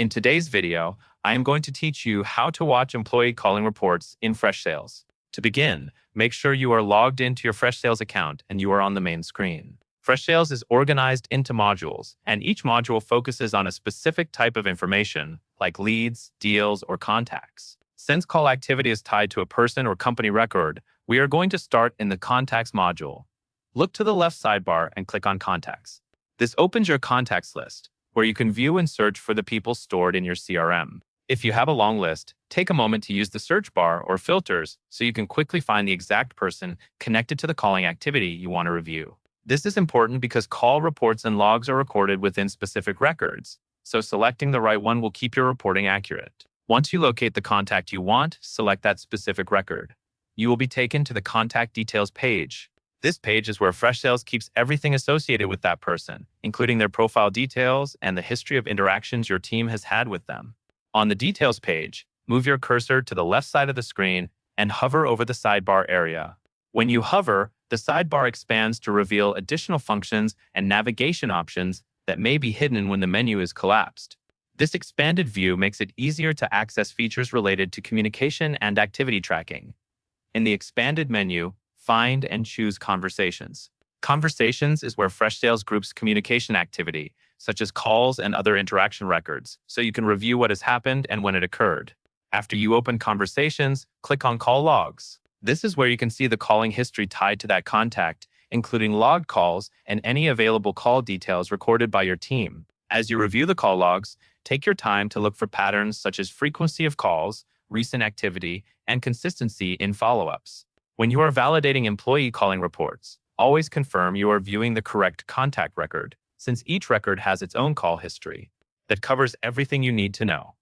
In today's video, I am going to teach you how to watch employee calling reports in Freshsales. To begin, make sure you are logged into your Freshsales account and you are on the main screen. Freshsales is organized into modules, and each module focuses on a specific type of information, like leads, deals, or contacts. Since call activity is tied to a person or company record, we are going to start in the Contacts module. Look to the left sidebar and click on Contacts. This opens your contacts list, where you can view and search for the people stored in your CRM. If you have a long list, take a moment to use the search bar or filters so you can quickly find the exact person connected to the calling activity you want to review. This is important because call reports and logs are recorded within specific records, so selecting the right one will keep your reporting accurate. Once you locate the contact you want, select that specific record. You will be taken to the Contact Details page. This page is where Freshsales keeps everything associated with that person, including their profile details and the history of interactions your team has had with them. On the Details page, move your cursor to the left side of the screen and hover over the sidebar area. When you hover, the sidebar expands to reveal additional functions and navigation options that may be hidden when the menu is collapsed. This expanded view makes it easier to access features related to communication and activity tracking. In the expanded menu, find and choose Conversations. Conversations is where Freshsales groups communication activity, such as calls and other interaction records, so you can review what has happened and when it occurred. After you open Conversations, click on Call Logs. This is where you can see the calling history tied to that contact, including logged calls and any available call details recorded by your team. As you review the call logs, take your time to look for patterns such as frequency of calls, recent activity, and consistency in follow-ups. When you are validating employee calling reports, always confirm you are viewing the correct contact record, since each record has its own call history that covers everything you need to know.